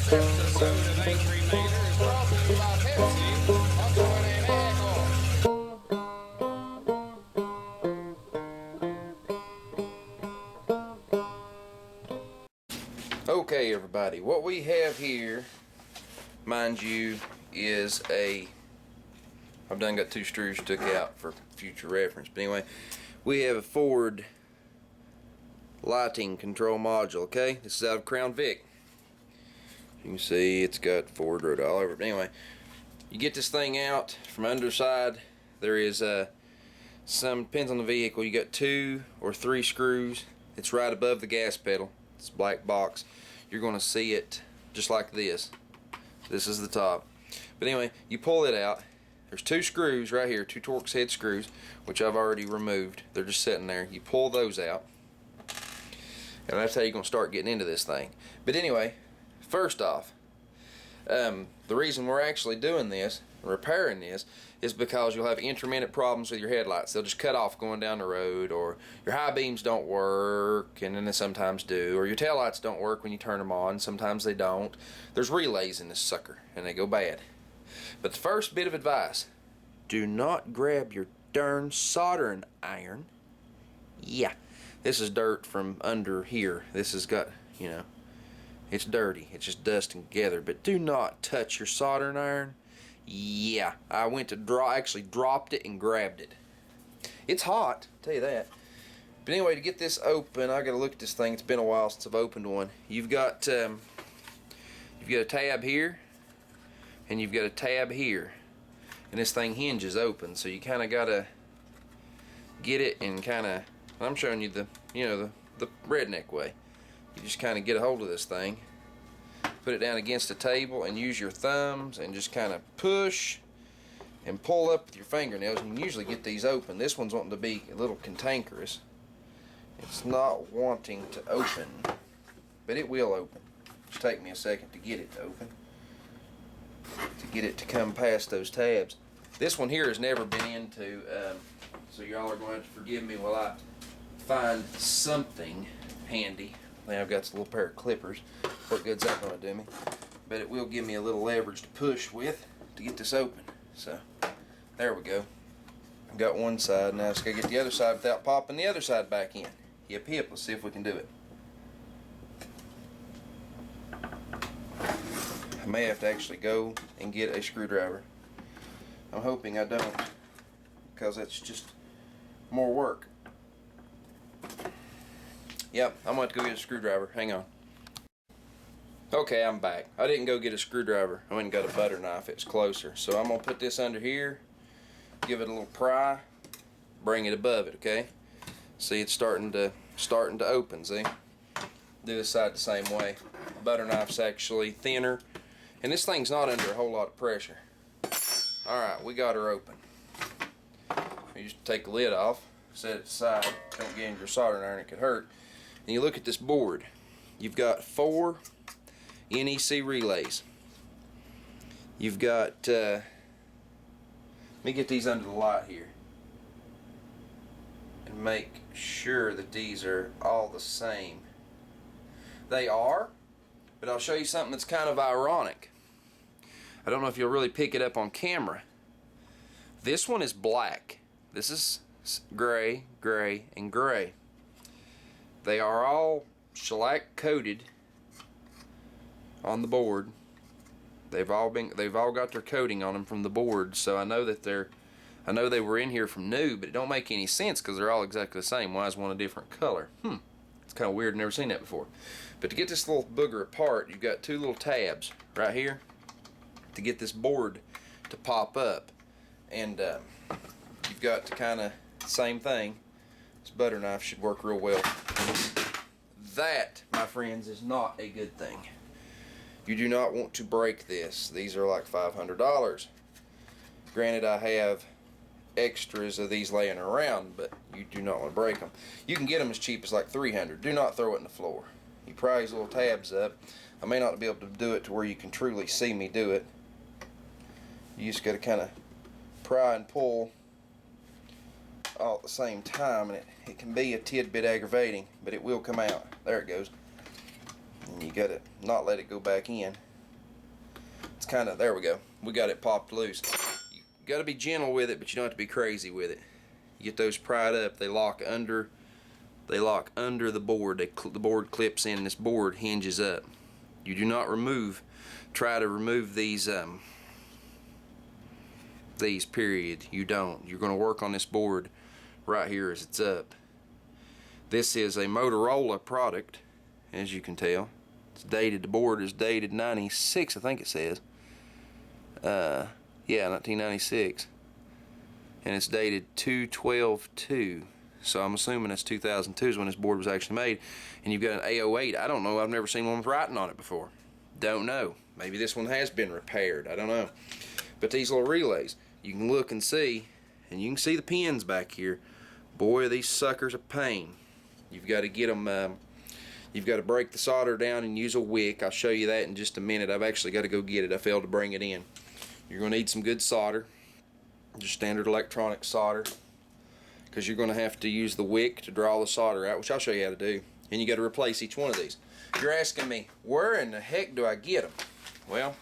This episode of Angry Mater is brought to you by Pepsi. Also an alcohol. Okay, everybody, what we have here, mind you, is I've done got two screws took out for future reference, but anyway, we have a Ford lighting control module. Okay, this is out of Crown Vic. You can see it's got Ford wrote all over it. But anyway, you get this thing out from underside. There is some, depends on the vehicle, you got 2 or 3 screws. It's right above the gas pedal. It's a black box. You're going to see it just like this. This is the top. But anyway, you pull it out. There's 2 screws right here, 2 Torx head screws, which I've already removed. They're just sitting there. You pull those out, and that's how you're going to start getting into this thing. But anyway, first off, the reason we're actually doing this, repairing this, is because you'll have intermittent problems with your headlights. They'll just cut off going down the road, or your high beams don't work, and then they sometimes do, or your taillights don't work when you turn them on, sometimes they don't. There's relays in this sucker, and they go bad. But the first bit of advice, do not grab your darn soldering iron. Yeah, this is dirt from under here. This has got, you know, it's dirty. It's just dusting together. But do not touch your soldering iron. Yeah, I went to actually dropped it and grabbed it. It's hot, I'll tell you that. But anyway, to get this open, I got to look at this thing. It's been a while since I've opened one. You've got a tab here, and you've got a tab here, and this thing hinges open. So you kind of got to get it and kind of. I'm showing you the redneck way. You just kind of get a hold of this thing, put it down against the table, and use your thumbs and just kind of push and pull up with your fingernails. And you usually get these open. This one's wanting to be a little cantankerous. It's not wanting to open, but it will open. Just take me a second to get it to open, to get it to come past those tabs. This one here has never been into, so y'all are going to have to forgive me while I find something handy. Now I've got this little pair of clippers. What good's that going to do me? But it will give me a little leverage to push with to get this open. So there we go. I've got one side. Now let's go get the other side without popping the other side back in. Yep. Let's see if we can do it. I may have to actually go and get a screwdriver. I'm hoping I don't, because that's just more work. Yep, I'm going to go get a screwdriver. Hang on. Okay, I'm back. I didn't go get a screwdriver. I went and got a butter knife. It's closer. So I'm going to put this under here, give it a little pry, bring it above it, okay? See, it's starting to open, see? Do this side the same way. Butter knife's actually thinner, and this thing's not under a whole lot of pressure. Alright, we got her open. You just take the lid off, set it aside, don't get into your soldering iron, it could hurt. And you look at this board. You've got 4 NEC relays. You've got, let me get these under the light here and make sure that these are all the same. They are, but I'll show you something that's kind of ironic. I don't know if you'll really pick it up on camera. This one is black. This is gray, gray, and gray. They are all shellac coated on the board. They've all got their coating on them from the board, so I know that I know they were in here from new, but it don't make any sense because they're all exactly the same. Why is one a different color? It's kind of weird. Never seen that before. But to get this little booger apart, you've got 2 little tabs right here to get this board to pop up, and you've got to kind of same thing. This butter knife should work real well. That, my friends, is not a good thing. You do not want to break this. These are like $500. Granted, I have extras of these laying around, but you do not want to break them. You can get them as cheap as like $300. Do not throw it in the floor. You pry these little tabs up. I may not be able to do it to where you can truly see me do it. You just got to kind of pry and pull all at the same time, and it can be a tidbit aggravating, but it will come out. There it goes. And you got to not let it go back in. kind of, there we go. We got it popped loose. You got to be gentle with it, but you don't have to be crazy with it. You get those pried up, they lock under the board. The board clips in and this board hinges up. You do not try to remove these period. You don't. You're going to work on this board right here as it's up. This is a Motorola product, as you can tell. It's dated, the board is dated 96, I think it says. Yeah, 1996. And it's dated 2/12/2. So I'm assuming that's 2002 is when this board was actually made. And you've got an A08. I don't know. I've never seen one with writing on it before. Don't know. Maybe this one has been repaired. I don't know. But these little relays, you can look and see, and you can see the pins back here. Boy, are these suckers a pain. You've got to get them. You've got to break the solder down and use a wick. I'll show you that in just a minute. I've actually got to go get it. I failed to bring it in. You're going to need some good solder, just standard electronic solder, because you're going to have to use the wick to draw the solder out, which I'll show you how to do. And you got to replace each one of these. You're asking me, where in the heck do I get them? Well,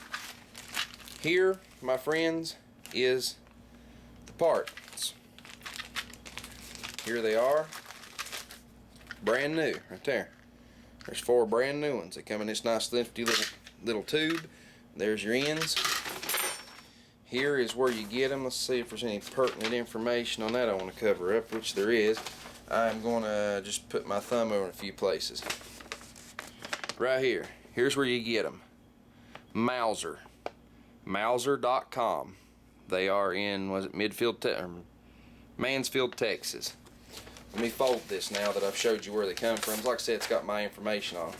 here, my friends, is the parts. Here they are, brand new, right there. There's 4 brand new ones. They come in this nice nifty little tube. There's your ends. Here is where you get them. Let's see if there's any pertinent information on that I want to cover up, which there is. I'm going to just put my thumb over in a few places. Right here. Here's where you get them. Mauser. Mauser.com. They are in, was it Mansfield, Texas. Let me fold this now that I've showed you where they come from. Like I said, it's got my information on it.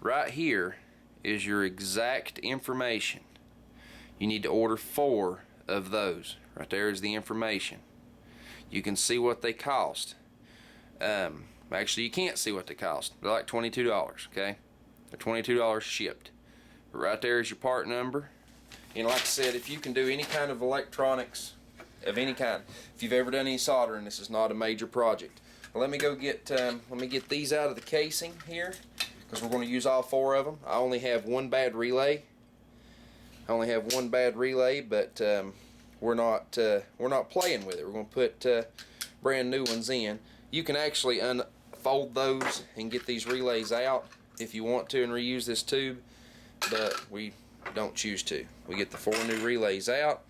Right here is your exact information. You need to order 4 of those. Right there is the information. You can see what they cost. Actually, you can't see what they cost. They're like $22, okay? They're $22 shipped. But right there is your part number. And like I said, if you can do any kind of electronics of any kind, if you've ever done any soldering, this is not a major project. Well, let me get these out of the casing here, because we're going to use all 4 of them. I only have one bad relay. But we're not playing with it. We're going to put brand new ones in. You can actually unfold those and get these relays out if you want to and reuse this tube, but we don't choose to. We get the 4 new relays out,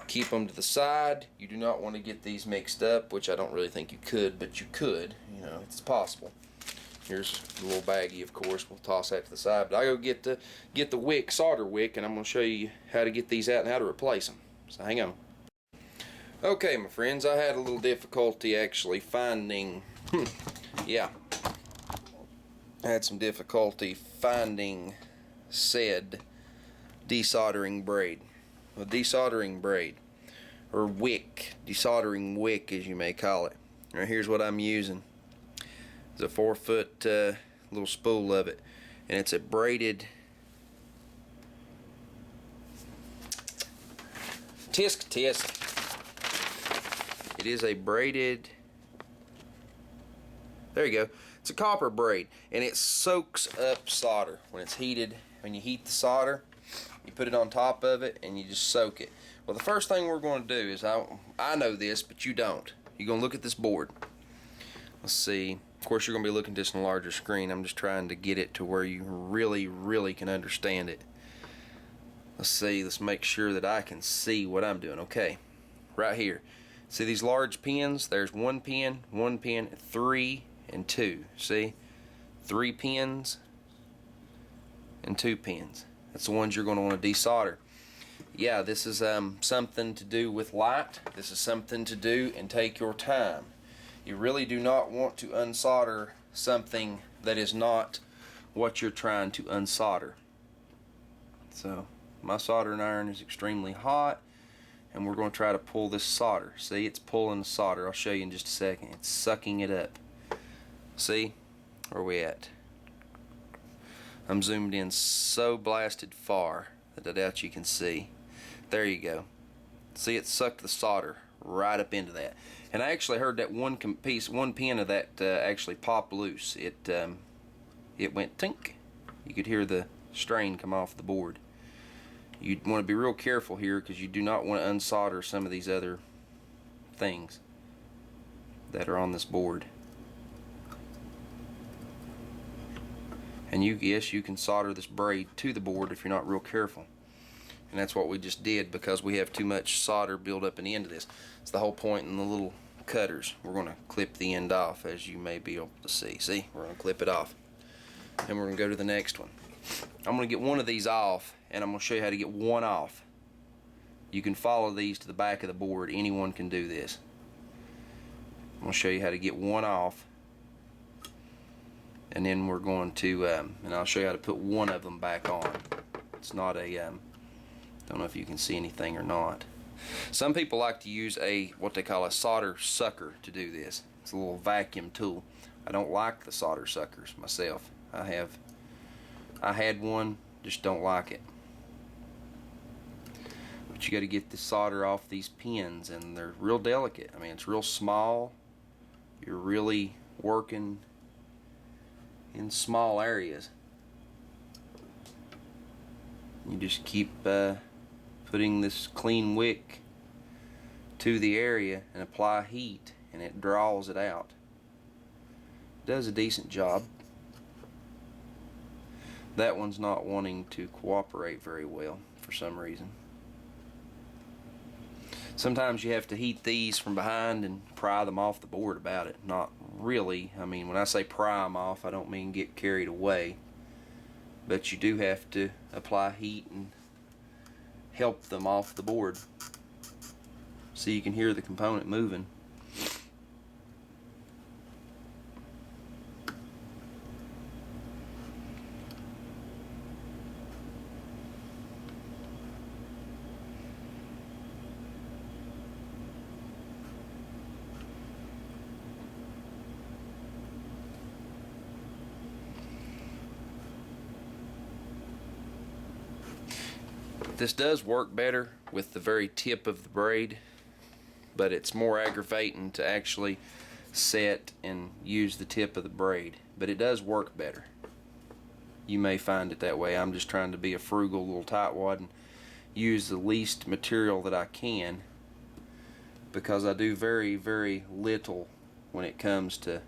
keep them to the side. You do not want to get these mixed up, which I don't really think you could, but you could. You know, it's possible. Here's the little baggie, of course. We'll toss that to the side. But I go get the wick, solder wick, and I'm going to show you how to get these out and how to replace them. So hang on. Okay, my friends, I had a little difficulty actually finding. Yeah, I had some difficulty finding said desoldering braid. A desoldering braid, or wick, desoldering wick, as you may call it. Right, here's what I'm using. It's a 4-foot little spool of it, and it's a braided tisk. It is a braided, there you go, it's a copper braid, and it soaks up solder when it's heated. When you heat the solder, you put it on top of it and you just soak it. Well, the first thing we're going to do is, I know this, but you don't. You're going to look at this board. Let's see. Of course, you're going to be looking at this on a larger screen. I'm just trying to get it to where you really can understand it. Let's see. Let's make sure that I can see what I'm doing. Okay. Right here. See these large pins? There's 1 pin, 3, and 2. See? 3 pins and 2 pins. That's the ones you're going to want to desolder. Yeah, this is something to do with light. This is something to do and take your time. You really do not want to unsolder something that is not what you're trying to unsolder. So my soldering iron is extremely hot, and we're going to try to pull this solder. See, it's pulling the solder. I'll show you in just a second. It's sucking it up. See, where are we at? I'm zoomed in so blasted far that I doubt you can see. There you go. See, it sucked the solder right up into that. And I actually heard that one pin of that actually pop loose. It went tink. You could hear the strain come off the board. You want to be real careful here because you do not want to unsolder some of these other things that are on this board. And yes, you can solder this braid to the board if you're not real careful. And that's what we just did because we have too much solder built up in the end of this. It's the whole point in the little cutters. We're going to clip the end off, as you may be able to see. See, we're going to clip it off. And we're going to go to the next one. I'm going to get one of these off, and I'm going to show you how to get one off. You can follow these to the back of the board. Anyone can do this. I'm going to show you how to get one off. And then we're going to, and I'll show you how to put one of them back on. It's not a, don't know if you can see anything or not. Some people like to use what they call a solder sucker to do this. It's a little vacuum tool. I don't like the solder suckers myself. I had one, just don't like it. But you got to get the solder off these pins, and they're real delicate. I mean, it's real small. You're really working in small areas. You just keep putting this clean wick to the area and apply heat, and it draws it out. It does a decent job. That one's not wanting to cooperate very well for some reason. Sometimes you have to heat these from behind and pry them off the board about it. Not really. I mean, when I say pry them off, I don't mean get carried away. But you do have to apply heat and help them off the board. So you can hear the component moving. This does work better with the very tip of the braid, but it's more aggravating to actually set and use the tip of the braid. But it does work better. You may find it that way. I'm just trying to be a frugal little tightwad and use the least material that I can, because I do very, very little when it comes to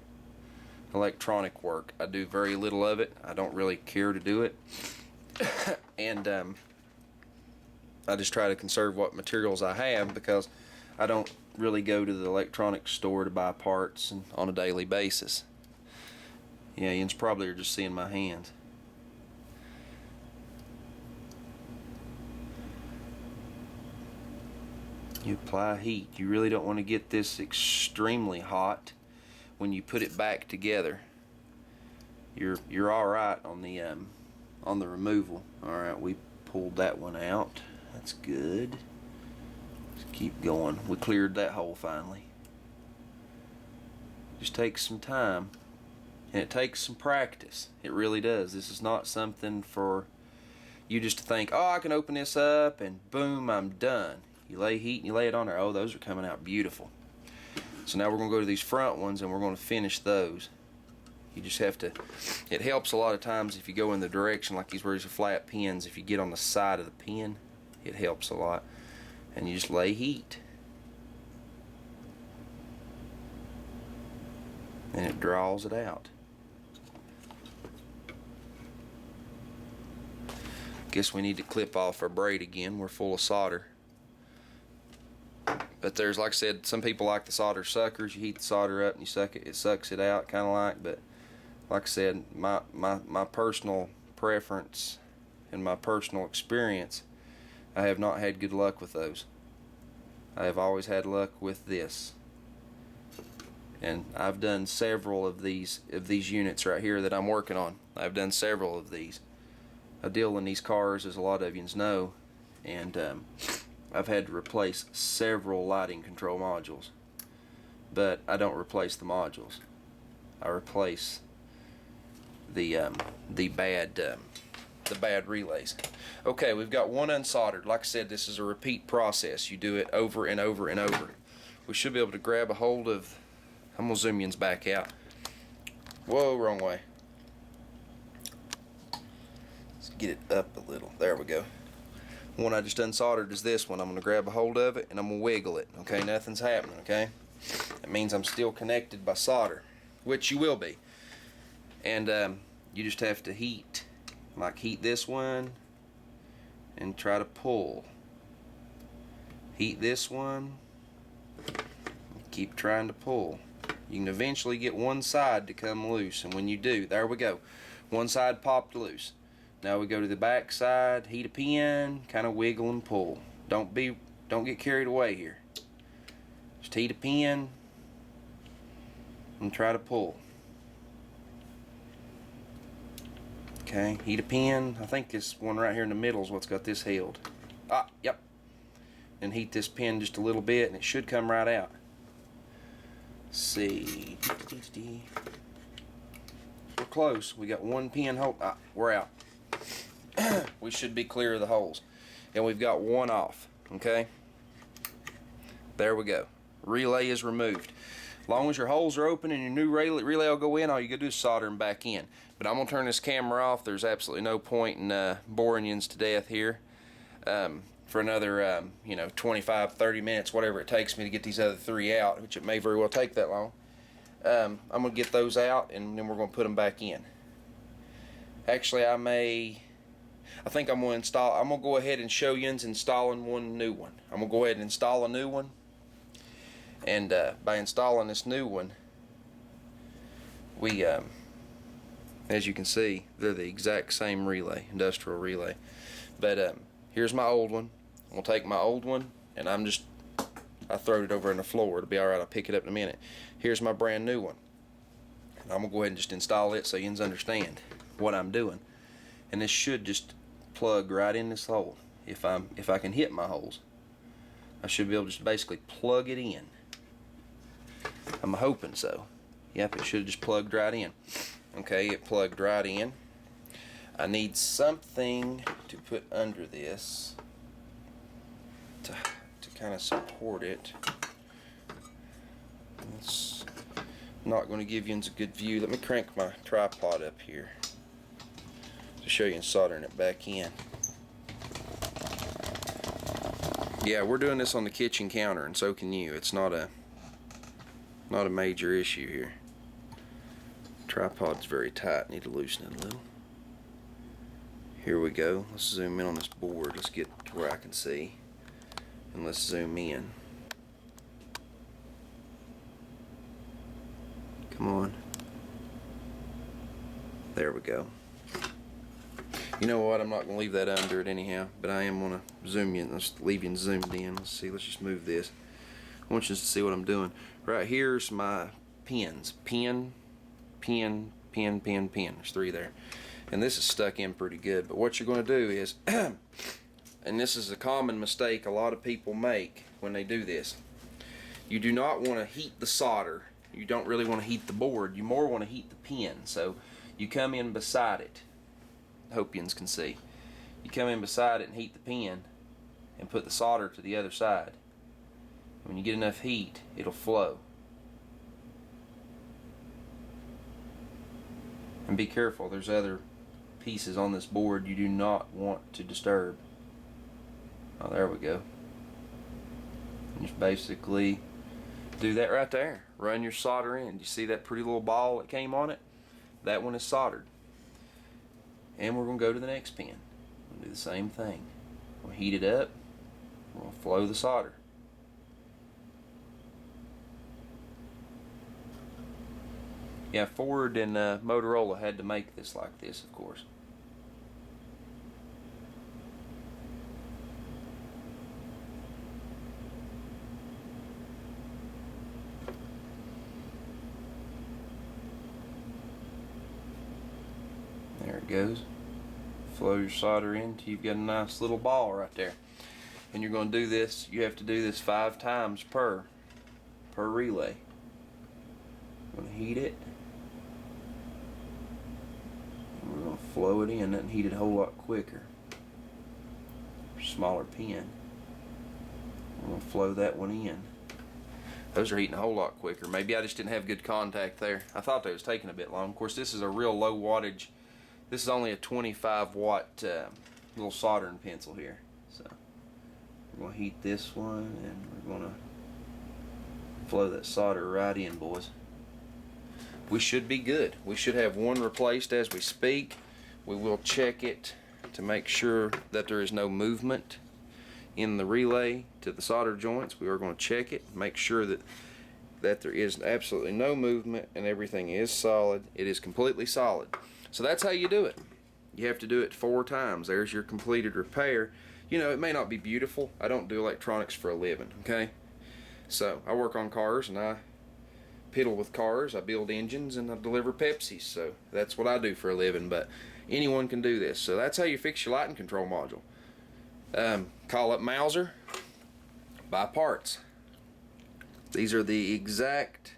electronic work. I do very little of it. I don't really care to do it. And I just try to conserve what materials I have, because I don't really go to the electronics store to buy parts on a daily basis. Yeah, you probably are just seeing my hands. You apply heat. You really don't want to get this extremely hot when you put it back together. You're all right on the removal. All right, we pulled that one out. That's good. Let's keep going. We cleared that hole finally. Just takes some time, and it takes some practice. It really does. This is not something for you just to think, oh, I can open this up and boom, I'm done. You lay heat and you lay it on there. Oh, those are coming out beautiful. So now we're going to go to these front ones and we're going to finish those. You just have to, it helps a lot of times if you go in the direction like these where these are flat pins. If you get on the side of the pin, it helps a lot. And you just lay heat. And it draws it out. Guess we need to clip off our braid again. We're full of solder. But there's, like I said, some people like the solder suckers. You heat the solder up and you suck it. It sucks it out, kind of like. But like I said, my personal preference and my personal experience, I have not had good luck with those. I have always had luck with this. And I've done several of these units right here that I'm working on. I've done several of these. I deal in these cars, as a lot of you know, and I've had to replace several lighting control modules. But I don't replace the modules. I replace the bad relays. Okay, we've got one unsoldered. Like I said, this is a repeat process. You do it over and over and over. We should be able to grab a hold of, I'm going to zoom yins back out. Whoa, wrong way. Let's get it up a little. There we go. One I just unsoldered is this one. I'm going to grab a hold of it and I'm going to wiggle it. Okay, nothing's happening, okay? That means I'm still connected by solder, which you will be. And you just have to heat this one and try to pull. Heat this one, keep trying to pull. You can eventually get one side to come loose, and when you do, there we go. One side popped loose. Now we go to the back side, heat a pin, kind of wiggle and pull. Don't get carried away here. Just heat a pin and try to pull. Okay, heat a pin. I think this one right here in the middle is what's got this held. Ah, yep. And heat this pin just a little bit and it should come right out. Let's see. We're close. We got one pin hold. Ah, we're out. We should be clear of the holes. And we've got one off. Okay? There we go. Relay is removed. As long as your holes are open and your new relay will go in, all you gotta do is solder them back in. But I'm gonna turn this camera off. There's absolutely no point in boring you to death here for another 25-30 minutes, whatever it takes me to get these other three out, which it may very well take that long. I'm gonna get those out and then we're gonna put them back in. Actually, I think I'm gonna go ahead and show you installing one new one. I'm gonna go ahead and install a new one. And by installing this new one, we, as you can see, they're the exact same relay, industrial relay. But here's my old one. I'm gonna take my old one, and I throwed it over on the floor. It'll be all right. I'll pick it up in a minute. Here's my brand new one. And I'm gonna go ahead and just install it so you understand what I'm doing. And this should just plug right in this hole. If I can hit my holes, I should be able to just basically plug it in. I'm hoping so. Yep, it should have just plugged right in. Okay, it plugged right in. I need something to put under this to kind of support it. It's not going to give you a good view. Let me crank my tripod up here to show you soldering it back in. Yeah, we're doing this on the kitchen counter, and so can you. It's not a major issue here. Tripod's very tight. Need to loosen it a little. Here we go. Let's zoom in on this board. Let's get to where I can see, and let's zoom in. Come on. There we go. You know what? I'm not going to leave that under it anyhow, but I am going to zoom in. Let's leave you zoomed in. Let's see. Let's just move this. I want you to see what I'm doing. Right here's my pins. Pin, pin, pin, pin, pin. There's three there. And this is stuck in pretty good. But what you're going to do is, and this is a common mistake a lot of people make when they do this, you do not want to heat the solder. You don't really want to heat the board. You more want to heat the pin. So you come in beside it. Hope you can see. You come in beside it and heat the pin and put the solder to the other side. When you get enough heat, it'll flow. And be careful, there's other pieces on this board you do not want to disturb. Oh, there we go. And just basically do that right there. Run your solder in. You see that pretty little ball that came on it? That one is soldered. And we're going to go to the next pin. We'll do the same thing. We'll heat it up. We'll flow the solder. Yeah, Ford and Motorola had to make this like this, of course. There it goes. Flow your solder in until you've got a nice little ball right there. And you're going to do this, you have to do this 5 times per relay. I'm going to heat it. And we're going to flow it in and heat it a whole lot quicker. Smaller pin. We're going to flow that one in. Those are heating a whole lot quicker. Maybe I just didn't have good contact there. I thought they was taking a bit long. Of course, this is a real low wattage This is only a 25 watt little soldering pencil here. So we're going to heat this one and we're going to flow that solder right in, boys. We should be good. We should have one replaced as we speak. We will check it to make sure that there is no movement in the relay to the solder joints. We are going to check it, make sure that there is absolutely no movement and everything is solid. It is completely solid. So that's how you do it. You have to do it 4 times. There's your completed repair. You know, it may not be beautiful. I don't do electronics for a living, okay? So I work on cars and I piddle with cars. I build engines and I deliver Pepsis. So that's what I do for a living, but anyone can do this. So that's how you fix your lighting control module. Call up Mauser, buy parts. These are the exact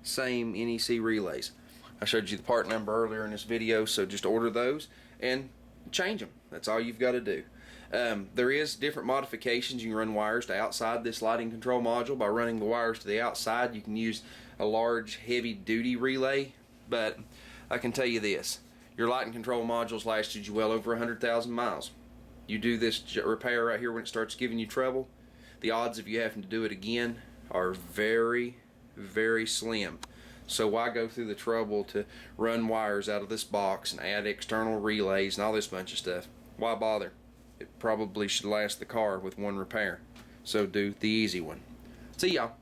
same NEC relays. I showed you the part number earlier in this video, so just order those and change them. That's all you've got to do. There is different modifications. You can run wires to outside this lighting control module. By running the wires to the outside, you can use a large heavy duty relay, but I can tell you this, your lighting control modules lasted you well over 100,000 miles. You do this repair right here when it starts giving you trouble, the odds of you having to do it again are very, very slim. So why go through the trouble to run wires out of this box and add external relays and all this bunch of stuff? Why bother? It probably should last the car with one repair. So do the easy one. See y'all.